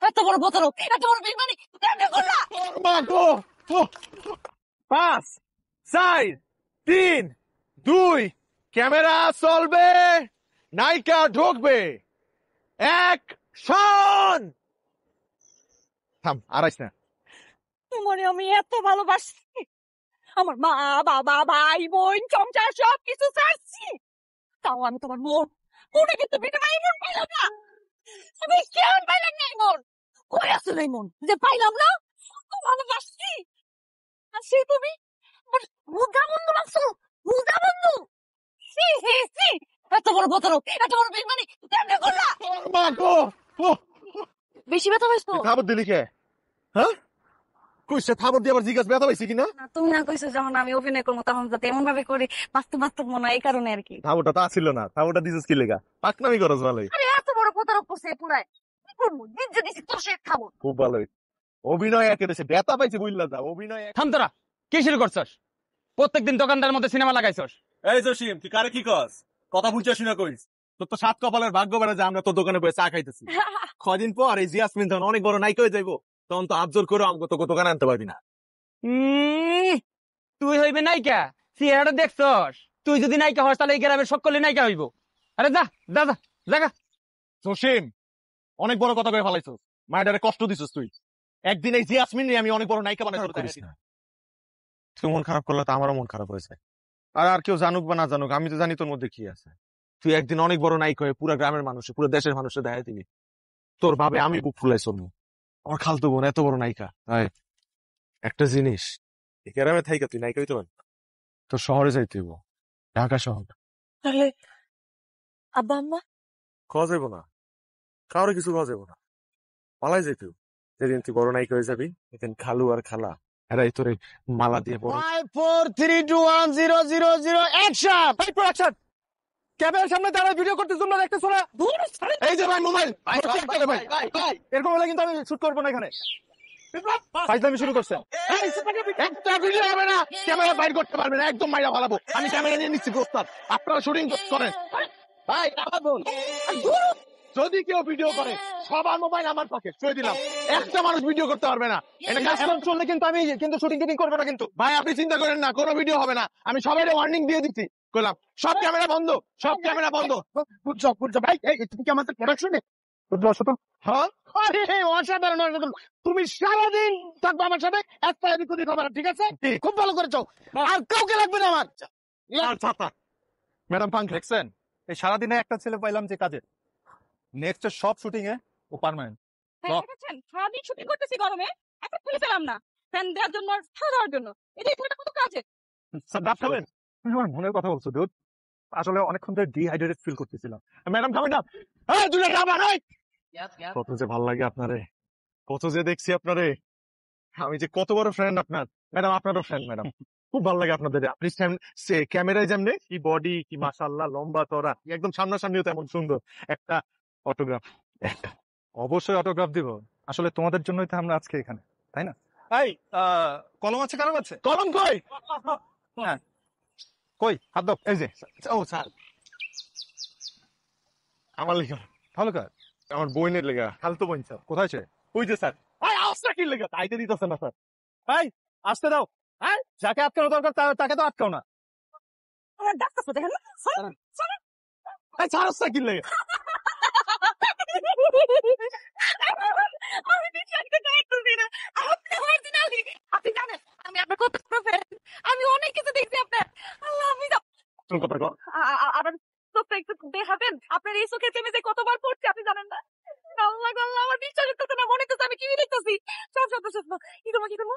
এত বড় প্রতারক, এত বড় বেইমানি কেমনে করলা? মা গো! ও! 5, 4, 3, 2, ক্যামেরা চলবে, নায়িকা ঢুকবে, অ্যাকশন! থাম, আড়াইস না। তোমারে আমি এত ভালোবাসি, আমার মা বাবা ভাই বোন সংসার সবকিছু ছাড়ছি, তাও আমি তোমার মনে কিন্তু বিনিময়ে মন পাইলাম না। আমি কেমন পাইলাম না এই মন? কই আসল এই মন যে পাইলাম না? তো ভালোবাসছি, আর সে তুমি আমার মুদ্রা বন্ধু লাগছো, মুদ্রা বন্ধু। সি হি সি, এত বড় প্রতারক, এত বড় বেইমানি কেমনে করলা? মা গো! ও! বেশি ব্যথা পাইছো? খাবার দিলি কে? হ্যাঁ? কইছে খাবার দিয়ে আবার জিজ্ঞাসা ব্যথা পাইছি কিনা? না, তুমি না কইছো যখন আমি অভিনয় করবো তখন যাতে এমন ভাবে করি বাস্তব বাস্তব মনে হয়, এই কারণে আর কি। খাবারটা তো আসিল না, খাবারটা দিছিস কি লেগা? পাকনামি করস ভালোই। আরে এত বড় প্রতারক করছে পুরাই, কি করবো? দিজ্জে দিছি তোর সে খাবো। খুব ভালোই। অভিনয় একেবারে ব্যথা পাইছে বুঝলা যা, অভিনয় থাম তোরা, কি শুরু করছস? প্রত্যেকদিন দোকানদার মধ্যে সিনেমা লাগাইছস। এই জসিম, তুই কারে কি কস? কথা বুঝছিস শুনে কইস। তোর তো সাত কপালের ভাগ্য বেড়া যে আমরা তোর দোকানে বসে চা খাইতেছি। কদিন পর এই জিয়াসমিন তখন অনেক বড় নায়িকা হয়ে যাইবো, তখন তো আবজোর করে আমাকে তোকে দোকানে আনতে পারবি না। তুই হইবে নায়িকা? চেহারাটা দেখছস? তুই যদি নায়িকা হস তাহলে এই গ্রামের সকলে নায়িকা হইব। আরে যা যা যা জাগা। জসিম, অনেক বড় কথা কয়ে ফেলাইছস, মায়ের কষ্ট দিছিস তুই। একদিন এই জিয়াসমিন নিয়ে আমি অনেক বড় নায়িকা বানাইতে করিস না। তুই মন খারাপ করলে তো আমারও মন খারাপ হয়েছে। আর কেউ জানুক বা না জানুক, আমি তো জানি তোর মধ্যে কি আছে। তুই একদিন অনেক বড় নায়িকা হয়ে পুরো গ্রামের মানুষে, পুরো দেশের মানুষের দেখা দিবি। তোর ভাবে আমি বুক ফুলাই চলবো। আমার খালতো বোন এত বড় নায়িকা। তাই একটা জিনিস, এই গ্রামে থাইকা তুই নায়িকা হইতে পারবি না। তোর শহরে যাইতে হইব, ঢাকা শহর। তাহলে আব্বা আম্মা? খাওয়া যাইব না, কারো কিছু খাওয়া যাইব না, পালাই যাইতে হইব। যেদিন তুই বড় নায়িকা হয়ে যাবি, সেদিন খালু আর খালা এরাই তোর মালা দিয়ে বড়। 5 4 3 2 1 0 0 0 অ্যাকশন! ভাই অ্যাকশন! ক্যামেরার সামনে দাঁড়ায় ভিডিও করতে তোমরা দেখতেছো না? এই যে ভাই মোবাইল ভাই, এরকম হলে কিন্তু আমি শুট করবো না এখানে। ফাইজলামি শুরু করছেন। একটা ভিডিও হবে না, ক্যামেরা বাইর করতে পারবে না, একদম মাইরা ভালাবো। আমি ক্যামেরা নিয়ে নিচ্ছি প্রস্তাব, আপনারা শুটিং করেন। ভাই আমার বোন, যদি কেউ ভিডিও করে সবার মোবাইল আমার পকেট ছুঁয়ে দিলাম, একটা মানুষ ভিডিও করতে পারবে না। এটা কাজ চললে কিন্তু আমি কিন্তু শুটিং টিটিং করবো না কিন্তু। ভাই আপনি চিন্তা করেন না, কোনো ভিডিও হবে না। আমি সবাই ওয়ার্নিং দিয়ে দিচ্ছি, করলাম সব ক্যামেরা বন্ধ, সব ক্যামেরা বন্ধ। বুঝছো ভাই, তুমি কি আমাদের প্রোডাকশনে হ্যাঁ? আরে অসাধারণ অসাধারণ। তুমি সারাদিন থাকবে আমার সাথে, একটা এদিক ওদিক হবে না, ঠিক আছে? খুব ভালো করেছো, আর কাউকে লাগবে না আমার। ম্যাডাম পাঙ্ক দেখছেন, এই সারাদিনে একটা ছেলে পাইলাম যে কাজে, নেক্সট সব শুটিং এ ও পার্মানেন্ট। সারাদিন শুটিং করতেছি গরমে, একটা খুলে পেলাম না, ফ্যান দেওয়ার জন্য আর ছাড়া দেওয়ার জন্য। এটা এখানে কত কাজে। স্যার ডাব খাবেন? তুমি আমার মনের কথা বলছো দুধ, আসলে অনেকক্ষণ ধরে ডিহাইড্রেটেড ফিল করতেছিলাম। ম্যাডাম খাবেন না? এই দুটো খাবার এই। কত যে ভালো লাগে আপনারে, কত যে দেখছি আপনারে, আমি যে কত বড় ফ্রেন্ড আপনার। ম্যাডাম আপনারও ফ্রেন্ড ম্যাডাম, খুব ভালো লাগে আপনাদের। আপনি ক্যামেরায় যেমনি কি বডি, কি মাশাআল্লাহ, লম্বা চড়া, একদম সামনাসামনিও তেমন সুন্দর। একটা অটোগ্রাফ, একটা অবশ্যই অটোগ্রাফ দিব। আসলে তোমাদের জন্যই তো আমরা আজকে এখানে, তাই না? এই কলম আছে, কারো আছে? কলম কই? হ্যাঁ, কই হাত দাও। এই যে, ও স্যার আমার লেখা, ভালো কাজ। আমার বইনের লেখা। খালতো বোন স্যার, কোথায় সে? ওই যে স্যার, আওয়াজটা কি লেখা তাইতে দিতেছে না স্যার। এই আসতে দাও। হ্যাঁ, যাকে আটকানো দরকার তাকে তো আটকাও না। আমার ডাক্তার দেখেন না, ছাড়েন, ছাড়েন। স্যার আওয়াজটা কি লেখা? আমি বিশ্বাস করতে পারতেছি না, আপনি অরিজিনালি। আপনি জানেন আমি আপনার কত বড় fan, আমি অনেক কিছু দেখছি আপনার। আল্লাহ, আমি কোন কথা কর? আবার চোখটা একটু দেখাবেন, আপনার এই চোখের প্রেমে যে কতবার পড়ছে আপনি জানেন না। আল্লাহ গো আল্লাহ, আমার বিশ্বাস হচ্ছে না, মনে হচ্ছে আমি কি দেখতেছি। সব সব সব কি করবো, কি করবো?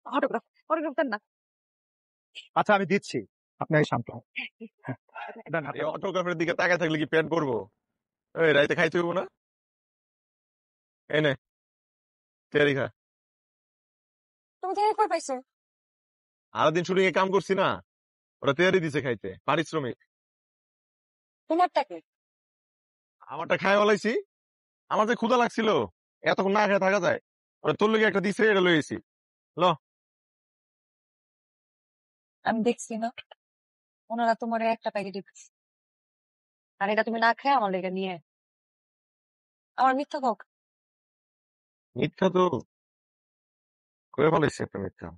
অটোগ্রাফ, অটোগ্রাফ দেন না। আচ্ছা আমি দিচ্ছি, আপনি আগে শান্ত হন। দেন হাত এই দাও। অটোগ্রাফের দিকে তাকায় থাকলে কি প্যান্ট করবো? এই রাইতে খাইতে হইব না? এই নে তেয়ারি খা। তুমি থেকে কই পাইছো? আরো দিন শুটিং এ কাম করছি না, ওরা তেয়ারি দিছে খাইতে, পারিশ্রমিক। তোমারটাকে আমারটা খাই বলাইছি, আমার যে ক্ষুধা লাগছিল, এতক্ষণ না খেয়ে থাকা যায়, ওরা তোর লগে একটা দিছে, এটা লইছি। ল আমি দেখছি না, ওনারা তোমার একটা প্যাকেট দিচ্ছে, আর এটা তুমি না খেয়ে আমার লেগে নিয়ে আমার মিথ্যা কক। মিথ্যা তো করে ফেলেছি একটা মিথ্যা।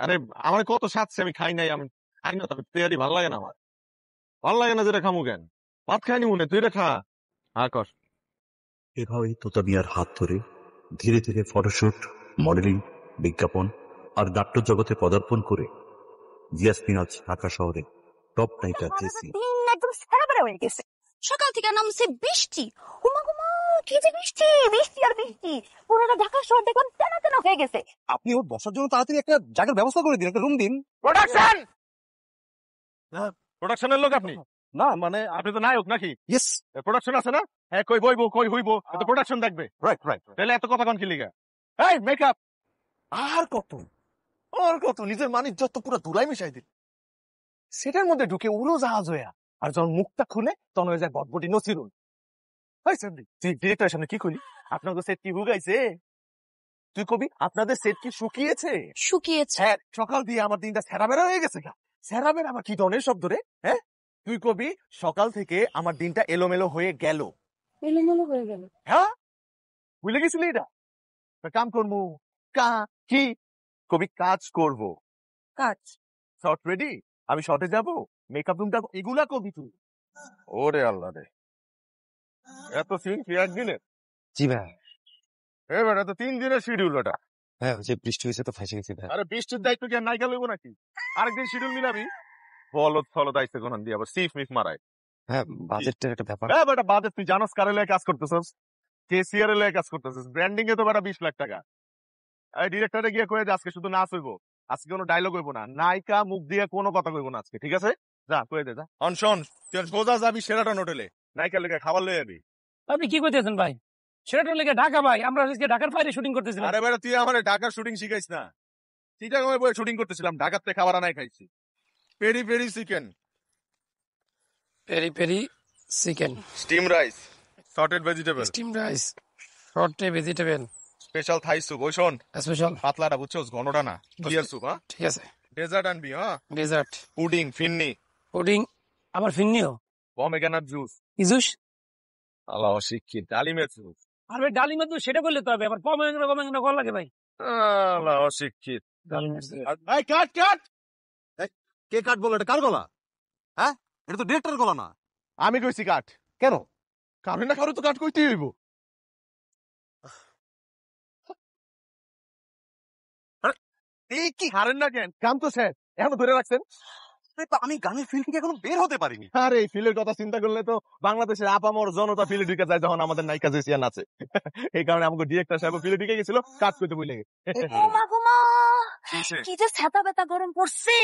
আরে আমার কত সাজছে, আমি খাই নাই, আমি খাই না, তবে তেয়ারি ভালো লাগে না আমার, ভালো লাগে না যেটা খামু কেন, ভাত খাইনি মনে, তুই এটা খা। হ্যাঁ কর। এভাবেই তোতা মিয়ার হাত ধরে ধীরে ধীরে ফটোশুট, মডেলিং, বিজ্ঞাপন আর নাট্য জগতে পদার্পণ করে জিয়াসমিন আজ ঢাকা শহরে টপ নায়িকা জেসি। দিন একদম সারাবেলা হয়ে গেছে। সকাল থেকে নামছে বৃষ্টি, হুমা হুমা কি যে বৃষ্টি, বৃষ্টি আর বৃষ্টি, পুরোটা ঢাকা শহর দেখলাম টানা টানা হয়ে গেছে। আপনি ওর বসার জন্য তাড়াতাড়ি একটা জায়গার ব্যবস্থা করে দিন, একটা রুম দিন। প্রোডাকশন, প্রোডাকশনের লোক আপনি? না মানে আপনি তো নায়ক নাকি? ইয়েস, প্রোডাকশন আছে না? হ্যাঁ, কই বইবো কই হইবো, তো প্রোডাকশন দেখবে। Right right. তাহলে এত কথা কোন কি লিগা? এই মেকআপ আর কত নিজের মানিক যত পুরো ধুলাই মিশাই দিল, সেটার মধ্যে ঢুকে উড়ো জাহাজ হইয়া, আর যখন মুখটা খুলে তখন হয়ে যায় বটবটি নসিরুল। তুই ডিরেক্টরের সামনে কি কইলি? আপনাদের সেট কি হুগাইছে? তুই কবি আপনাদের সেট কি শুকিয়েছে? শুকিয়েছে। হ্যাঁ, সকাল দিয়ে আমার দিনটা সেরাবেরা হয়ে গেছে গা। সেরাবেরা আবার কি ধরনের শব্দ রে? হ্যাঁ, তুই কবি সকাল থেকে আমার দিনটা এলোমেলো হয়ে গেল। এলোমেলো হয়ে গেল। হ্যাঁ, বুঝলে গেছিলি এটা? কাম করবো কি কবি, কাজ করব। কাজ শর্ট রেডি, আমি শর্টে যাব, মেকআপ রুমটা এগুলা কবি তুই। ওরে আল্লাহ রে, এত সিন কি একদিনে? জি ভাই। এবার এত 3 দিনের শিডিউল ওটা। হ্যাঁ, যে বৃষ্টি হয়েছে তো ফেসে গেছি ভাই। আরে বৃষ্টির দায়িত্ব কি আর নাইকা লইব নাকি? আরেকদিন শিডিউল মিলাবি। ফলত আইসে কোন দিয়ে আবার সিফ মিফ মারায়। হ্যাঁ, বাজেটের একটা ব্যাপার। হ্যাঁ বেটা, বাজেট তুই জানোস কারে লয়ে কাজ করতেছস? কেসিআর এর লয়ে কাজ করতেছস, ব্র্যান্ডিং এ তো বেটা 20 লাখ টাকা। এই ডিরেক্টরে গিয়ে কয়ে যে আজকে শুধু নাচ হইবো, আজকে কোনো ডায়লগ হইবো না, নায়িকা মুখ দিয়ে কোনো কথা কইবো না আজকে, ঠিক আছে? যা কয়ে দে, যা। শোন, তুই সোজা যাবি সেরাটন হোটেলে, নায়িকার লেগে খাবার লয়ে যাবি। আপনি কি করতেছেন ভাই? সেটার লেগে ঢাকা ভাই, আমরা আজকে ঢাকার বাইরে শুটিং করতেছিলাম। আরে বেটা, তুই আমার ঢাকার শুটিং শিখাইস না। চিটাগাং এ বসে শুটিং করতেছিলাম, ঢাকাতে খাবার আনাই খাইছি। Peri peri chicken, peri peri chicken, steam rice, sorted vegetable, steam rice, sorted vegetable, special Thai soup. ওই শোন, স্পেশাল। পাতলাটা বুঝছোস, ঘনটা না, ক্লিয়ার স্যুপ। হ্যাঁ, ঠিক আছে। ডেজার্ট আনবি। হ্যাঁ, ডেজার্ট, পুডিং, ফিন্নি, পুডিং, আবার ফিন্নিও, পমেগ্রানেট জুস, ইজুস। আল্লাহ অশিক্ষিত, ডালিমের জুস, আর ভাই ডালিমা তো সেটা বললে তো হবে, আবার কমেন্ট কল লাগে ভাই। আল্লাহ অশিক্ষিত। ডালিমের এই কাট কাট, কে কাট বলো? এটা কার গলা? হ্যাঁ, এটা তো ডিরেক্টর গলা না। আমি কইছি কাট। কেন? কারণ না কারো তো কাট কইতেই হইব। এই কি হারেন না কেন? কাম তো স্যার এখনো ধরে রাখছেন। আমি গানের ফিল্ড থেকে এখনো বের হতে পারিনি। আরে এই ফিলের কথা চিন্তা করলে তো বাংলাদেশের আপামর জনতা ফিলে ঢুকে যায় যখন আমাদের নায়িকা জেসিয়ান আছে। এই কারণে আমাকে ডিরেক্টর সাহেব ফিলে ঢুকে গেছিল, কাজ করতে ভুলে গেছে। হুমা হুমা কি যে ছাতা বেতা গরম পড়ছে,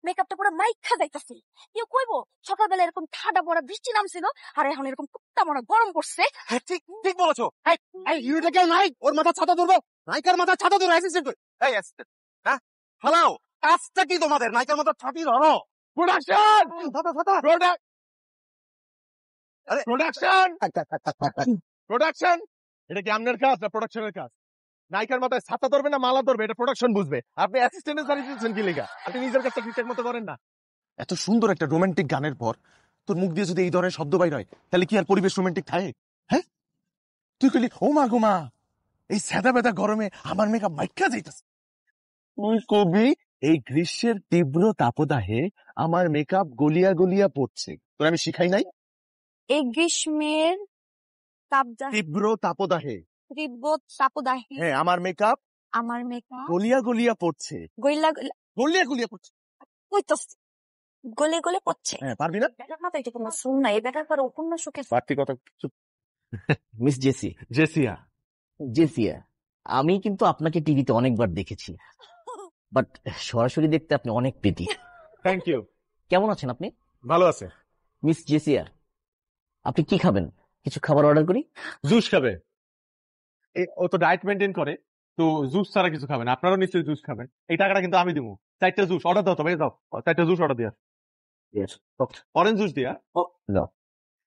মেকআপটা পুরো মাইখা যাইতাছে। কেউ কইবো সকালবেলা এরকম ঠাডা পড়া বৃষ্টি নামছিল, আর এখন এরকম কুত্তা মরা গরম পড়ছে। হ্যাঁ, ঠিক ঠিক বলেছো। এই ইউটা কেউ নাই, ওর মাথা ছাতা ধরবো, নায়িকার মাথা ছাতা ধরো অ্যাসিস্ট্যান্ট কই। এই অ্যাসিস্ট্যান্ট, হ্যাঁ হালাও, কাজটা কি তোমাদের? নায়িকার মাথা ছাতি ধরো। প্রোডাকশন, ছাতা ছাতা। আরে প্রোডাকশন, প্রোডাকশন। এটা কি আপনার কাজ না প্রোডাকশনের কাজ? নায়িকার মাথায় ছাতা ধরবে না মালা ধরবে, এটা প্রোডাকশন বুঝবে। আপনি অ্যাসিস্ট্যান্টের সার্ভিস দিচ্ছেন কি লেগা? আপনি নিজের কাজটা ঠিকঠাক মতো করেন না। এত সুন্দর একটা রোমান্টিক গানের পর তোর মুখ দিয়ে যদি এই ধরনের শব্দ বাইর হয়, তাহলে কি আর পরিবেশ রোমান্টিক থাকে? হ্যাঁ, তুই কইলি ও মা গো মা, এই সাদা বেদা গরমে আমার মেকআপ মাইকা যাইতাছে। তুই কবি এই গ্রীষ্মের তীব্র তাপদাহে আমার মেকআপ গলিয়া গলিয়া পড়ছে, তোর আমি শিখাই নাই? এই গ্রীষ্মের তাপদাহ, তীব্র তাপদাহে, তীব্র তাপদাহে হ্যাঁ আমার মেকআপ আমার মেকআপ গলিয়া গলিয়া পড়ছে। গইলা গলিয়া গলিয়া পড়ছে, কইতাছে, গলে গলে পড়ছে। হ্যাঁ পারবি না? বেটার মাথায় এটা কোনো শুন না, এই বেটার পরে উপন্যাসকে বাড়তি কথা। মিস জেসি, জেসিয়া, জেসিয়া, আমি কিন্তু আপনাকে টিভিতে অনেকবার দেখেছি, বাট সরাসরি দেখতে আপনি অনেক প্রিটি। Thank you. কেমন আছেন আপনি? ভালো আছে। মিস জেসিয়া, আপনি কি খাবেন? কিছু খাবার অর্ডার করি? জুস খাবে? ও তো ডায়েট মেনটেন করে, তো জুস ছাড়া কিছু খাবেন। আপনারাও নিশ্চয়ই জুস খাবেন। এই টাকাটা কিন্তু আমি দিব। 4টা জুস অর্ডার দাও, তবে দাও 4টা জুস অর্ডার দিয়া, অরেঞ্জ জুস দিয়া।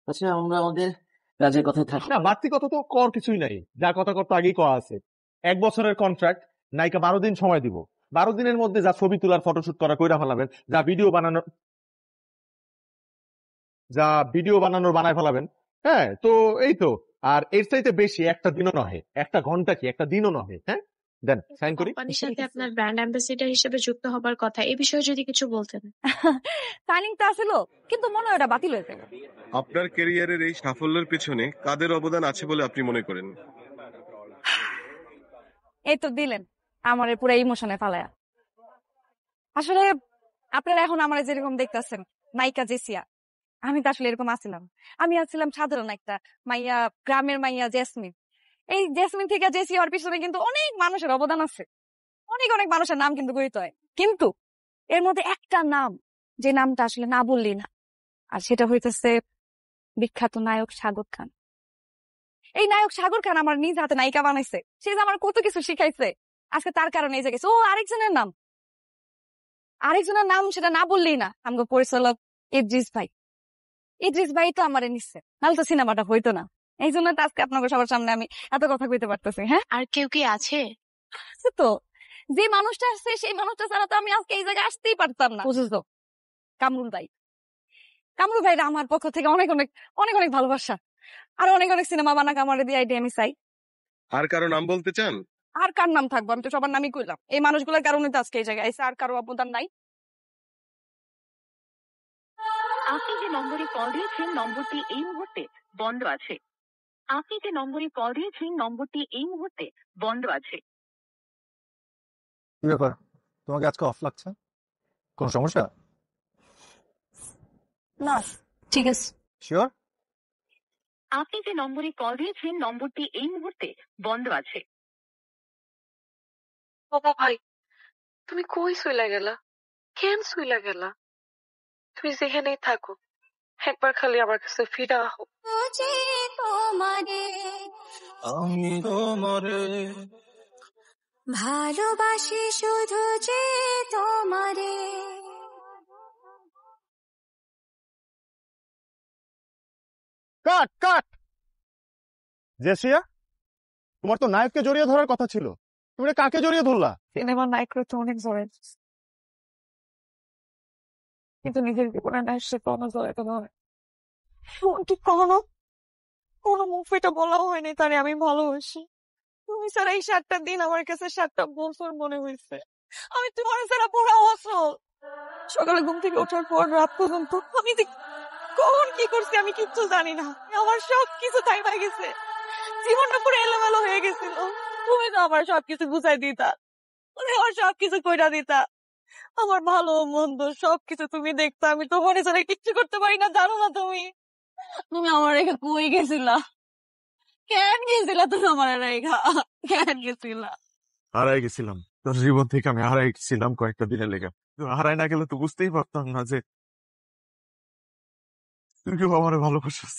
আচ্ছা, আমরা আমাদের কাজের কথায় থাকি। না, বাড়তি কথা তো কর কিছুই নাই, যা কথা করতে আগেই করা আছে। 1 বছরের কন্ট্রাক্ট, নায়িকা 12 দিন সময় দিব। 12 দিনের মধ্যে যা ছবি তোলার ফটোশুট করা কইরা ফেলাবেন, যা ভিডিও বানানোর বানায় ফেলাবেন। হ্যাঁ, তো এই তো। আর এর চাইতে বেশি একটা দিনও নহে, একটা ঘন্টা কি একটা দিনও নহে। হ্যাঁ, দেন সাইন করি। কোম্পানির সাথে আপনার ব্র্যান্ড অ্যাম্বাসেডর হিসেবে যুক্ত হবার কথা, এই বিষয়ে যদি কিছু বলতেন। সাইনিং তো আসলো, কিন্তু মনে হয় ওটা বাতিল হয়ে যাবে। আপনার ক্যারিয়ারের এই সাফল্যের পেছনে কাদের অবদান আছে বলে আপনি মনে করেন? এই তো দিলেন আমার পুরো ইমোশনে ফালায়া। আসলে আপনারা এখন আমার যেরকম দেখতেছেন নায়িকা জেসিয়া, আমি তো আসলে এরকম আছিলাম। আমি আছিলাম সাধারণ একটা মাইয়া, গ্রামের মাইয়া জেসমিন। এই জেসমিন থেকে জেসি হওয়ার পিছনে কিন্তু অনেক মানুষের অবদান আছে, অনেক অনেক মানুষের নাম কিন্তু গড়িত হয়। কিন্তু এর মধ্যে একটা নাম, যে নামটা আসলে না বললি না, আর সেটা হইতেছে বিখ্যাত নায়ক সাগর খান। এই নায়ক সাগর খান আমার নিজ হাতে নায়িকা বানাইছে, সে যে আমার কত কিছু শিখাইছে। আজকে তার কারণে এই জায়গায় ও আরেকজনের নাম সেটা না বললেই না। আমাকে পরিচালক ইদ্রিস ভাই, ইদ্রিস ভাই তো আমার নিচ্ছে, নাহলে তো সিনেমাটা হইতো না। এই জন্য তো আজকে আপনাকে সবার সামনে আমি এত কথা কইতে পারতেছি। হ্যাঁ, আর কেউ কি আছে? আছে তো, যে মানুষটা আসছে সেই মানুষটা ছাড়া তো আমি আজকে এই জায়গায় আসতেই পারতাম না। বুঝছো, কামরুল ভাই। কামরুল ভাইরা আমার পক্ষ থেকে অনেক অনেক অনেক অনেক ভালোবাসা, আর অনেক অনেক সিনেমা বানাক আমার দিয়ে আইডিয়া আমি চাই। আর কারো নাম বলতে চান? আর কার নাম থাকবো, আমি তো সবার নামই কইলাম। এই মানুষগুলোর কারণে তো আজকে এই জায়গায় এসে, আর কারো অবদান নাই। আপনি যে নম্বরে কল দিয়েছেন নম্বরটি এই মুহূর্তে বন্ধ আছে। আপনি যে নম্বরে কল দিয়েছেন নম্বরটি এই মুহূর্তে বন্ধ আছে। কি ব্যাপার, তোমাকে আজকে অফ লাগছে? কোন সমস্যা? না, ঠিক আছে। শিওর? আপনি যে নম্বরে কল দিয়েছেন নম্বরটি এই মুহূর্তে বন্ধ আছে। বাবা ভাই, তুমি কই শুইলা গেলা? কেন শুইলা গেলা? তুমি যেখানেই থাকো, একবার খালি আমার কাছে ফিরে আহো। আমি তোমারে ভালোবাসি শুধু যে তোমারে। কাট কাট। জেসিয়া, তোমার তো নায়ককে জড়িয়ে ধরার কথা ছিল, তুমি এটা কাকে জড়িয়ে ধরলা? সিনেমার নায়করা তো অনেক জড়াই, কিন্তু নিজের জীবনে নায়ক সে কোনো জড়াইতে নয়। এমনকি কোনো মুভিটা বলা হয়নি তারে আমি ভালোবাসি। তুমি ছাড়া এই 7টা দিন আমার কাছে 7টা বছর মনে হয়েছে। আমি তোমার ছাড়া পুরো অসল। সকালে ঘুম থেকে ওঠার পর রাত পর্যন্ত আমি যে কখন কি করছি আমি কিচ্ছু জানি না। আমার সব কিছু থাইমা গেছে, জীবনটা পুরো এলোমেলো হয়ে গেছিল। তুমি তো আমার সবকিছু বুঝাই দিতা, তুমি আমার সবকিছু কইরা দিতা, আমার ভালো মন্দ সবকিছু তুমি দেখতা। আমি তোমার ছাড়া কিচ্ছু করতে পারি না, জানো না তুমি? তুমি আমার রেখা কই গেছিলা? কেন গেছিলা তুমি আমার রেখা? কেন গেছিলা? হারাই গেছিলাম, তোর জীবন থেকে আমি হারাই গেছিলাম কয়েকটা দিনের লেগে। হারাই না গেলে তো বুঝতেই পারতাম না যে তুই কেউ আমার ভালোবাসিস।